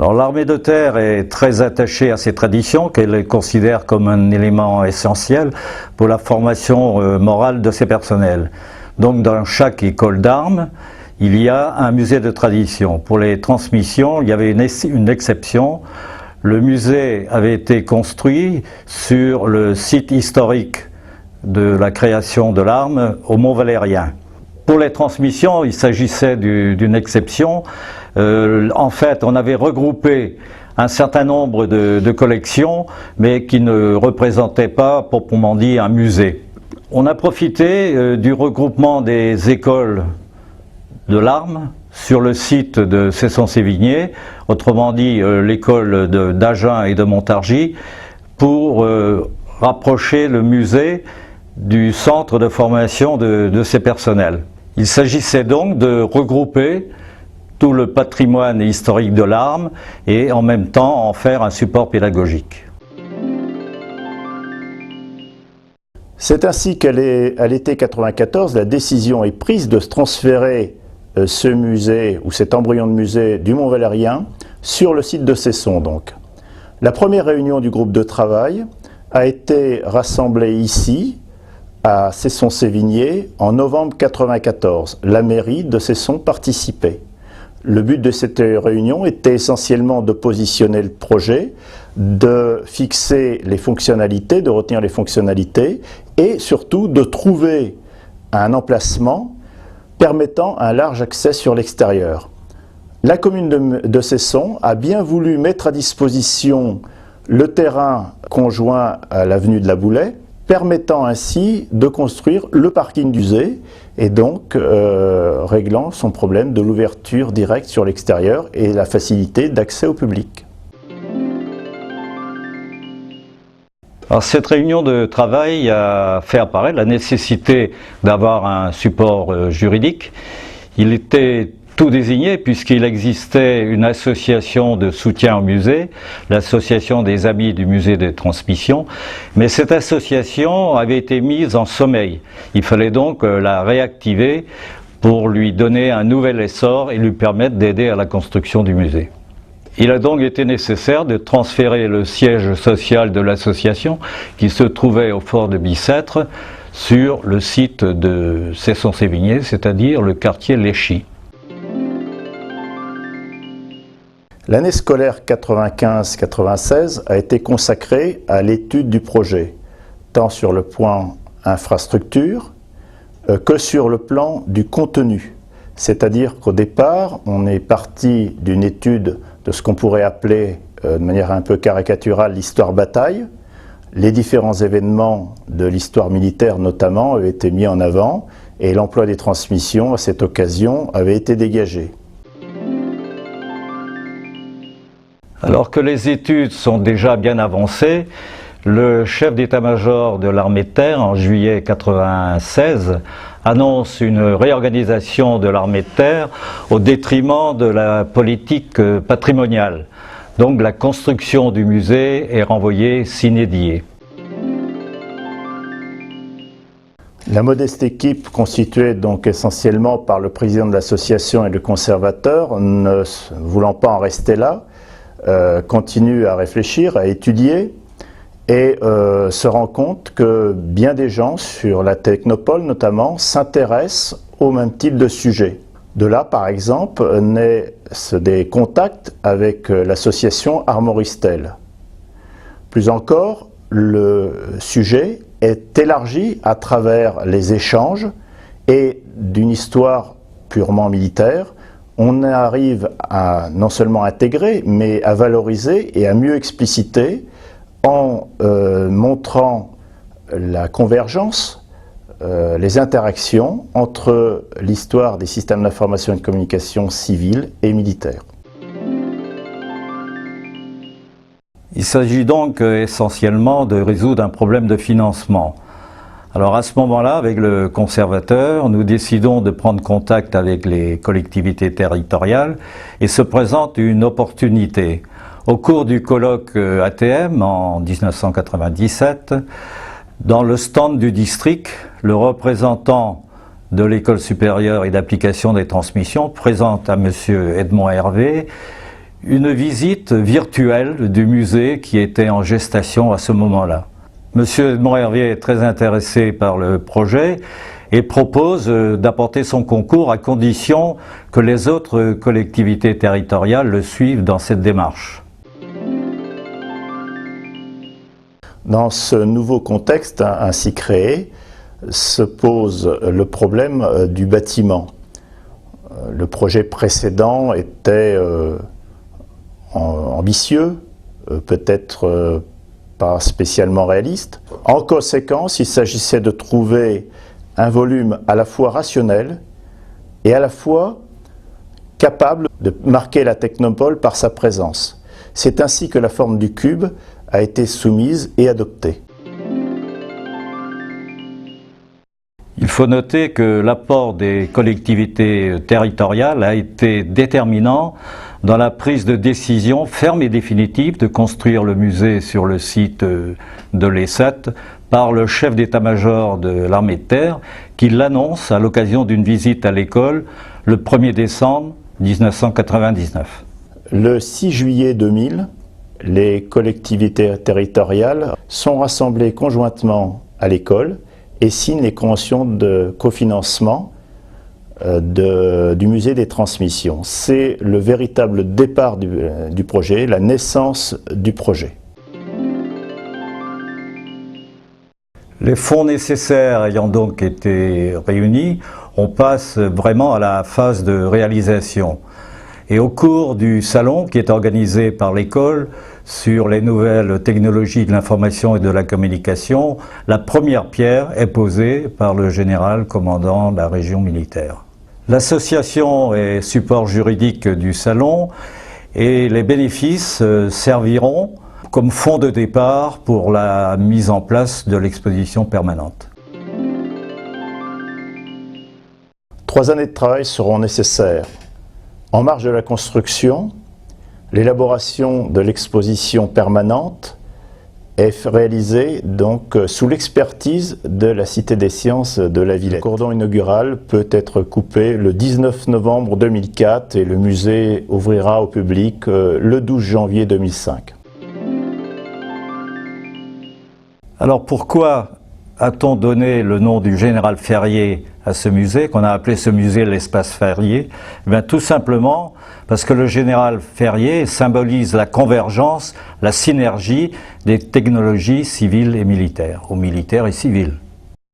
Alors l'armée de terre est très attachée à ces traditions qu'elle les considère comme un élément essentiel pour la formation morale de ses personnels. Donc dans chaque école d'armes, il y a un musée de tradition. Pour les transmissions, il y avait une exception. Le musée avait été construit sur le site historique de la création de l'arme au Mont-Valérien. Pour les transmissions, il s'agissait d'une exception. En fait, on avait regroupé un certain nombre de collections, mais qui ne représentaient pas, proprement dit, un musée. On a profité du regroupement des écoles de l'arme sur le site de Cesson-Sévigné, autrement dit l'école d'Agen et de Montargis, pour rapprocher le musée du centre de formation de ces personnels. Il s'agissait donc de regrouper tout le patrimoine historique de l'arme et en même temps en faire un support pédagogique. C'est ainsi qu'à l'été 1994, la décision est prise de se transférer ce musée ou cet embryon de musée du Mont-Valérien sur le site de Cesson. Donc. La première réunion du groupe de travail a été rassemblée ici, à Cesson-Sévigné, en novembre 1994. La mairie de Cesson participait. Le but de cette réunion était essentiellement de positionner le projet, de fixer les fonctionnalités, de retenir les fonctionnalités et surtout de trouver un emplacement permettant un large accès sur l'extérieur. La commune de Cesson a bien voulu mettre à disposition le terrain conjoint à l'avenue de la Boulay, permettant ainsi de construire le parking du musée et donc réglant son problème de l'ouverture directe sur l'extérieur et la facilité d'accès au public. Alors cette réunion de travail a fait apparaître la nécessité d'avoir un support juridique. Il était tout désigné puisqu'il existait une association de soutien au musée, l'association des Amis du musée des transmissions, mais cette association avait été mise en sommeil. Il fallait donc la réactiver pour lui donner un nouvel essor et lui permettre d'aider à la construction du musée. Il a donc été nécessaire de transférer le siège social de l'association qui se trouvait au fort de Bicêtre sur le site de Cesson-Sévigné, c'est-à-dire le quartier Léchy. L'année scolaire 95-96 a été consacrée à l'étude du projet, tant sur le plan infrastructure que sur le plan du contenu. C'est-à-dire qu'au départ, on est parti d'une étude de ce qu'on pourrait appeler, de manière un peu caricaturale, l'histoire-bataille. Les différents événements de l'histoire militaire notamment avaient été mis en avant et l'emploi des transmissions à cette occasion avait été dégagé. Alors que les études sont déjà bien avancées, le chef d'état-major de l'armée de terre, en juillet 1996, annonce une réorganisation de l'armée de terre au détriment de la politique patrimoniale. Donc la construction du musée est renvoyée sine die. La modeste équipe, constituée donc essentiellement par le président de l'association et le conservateur, ne voulant pas en rester là, continue à réfléchir, à étudier et se rend compte que bien des gens, sur la technopole notamment, s'intéressent au même type de sujet. De là, par exemple, naissent des contacts avec l'association Armoristel. Plus encore, le sujet est élargi à travers les échanges et d'une histoire purement militaire. On arrive à non seulement intégrer, mais à valoriser et à mieux expliciter en montrant la convergence, les interactions entre l'histoire des systèmes d'information et de communication civils et militaires. Il s'agit donc essentiellement de résoudre un problème de financement. Alors à ce moment-là, avec le conservateur, nous décidons de prendre contact avec les collectivités territoriales et se présente une opportunité. Au cours du colloque ATM en 1997, dans le stand du district, le représentant de l'École supérieure et d'application des transmissions présente à M. Edmond Hervé une visite virtuelle du musée qui était en gestation à ce moment-là. Monsieur Edmond Hervier est très intéressé par le projet et propose d'apporter son concours à condition que les autres collectivités territoriales le suivent dans cette démarche. Dans ce nouveau contexte ainsi créé, se pose le problème du bâtiment. Le projet précédent était ambitieux, peut-être pas spécialement réaliste. En conséquence, il s'agissait de trouver un volume à la fois rationnel et à la fois capable de marquer la technopole par sa présence. C'est ainsi que la forme du cube a été soumise et adoptée. Il faut noter que l'apport des collectivités territoriales a été déterminant dans la prise de décision ferme et définitive de construire le musée sur le site de l'ESAT par le chef d'état-major de l'armée de terre qui l'annonce à l'occasion d'une visite à l'école le 1er décembre 1999. Le 6 juillet 2000, les collectivités territoriales sont rassemblées conjointement à l'école et signent les conventions de cofinancement du musée des transmissions. C'est le véritable départ du projet, la naissance du projet. Les fonds nécessaires ayant donc été réunis, on passe vraiment à la phase de réalisation. Et au cours du salon qui est organisé par l'école sur les nouvelles technologies de l'information et de la communication, la première pierre est posée par le général commandant de la région militaire. L'association est support juridique du salon et les bénéfices serviront comme fonds de départ pour la mise en place de l'exposition permanente. 3 années de travail seront nécessaires. En marge de la construction, l'élaboration de l'exposition permanente est réalisée donc sous l'expertise de la Cité des Sciences de la Villette. Le cordon inaugural peut être coupé le 19 novembre 2004 et le musée ouvrira au public le 12 janvier 2005. Alors pourquoi a-t-on donné le nom du général Ferrier à ce musée, qu'on a appelé ce musée l'espace Ferrier? Eh bien, tout simplement parce que le général Ferrier symbolise la convergence, la synergie des technologies civiles et militaires, ou militaires et civiles.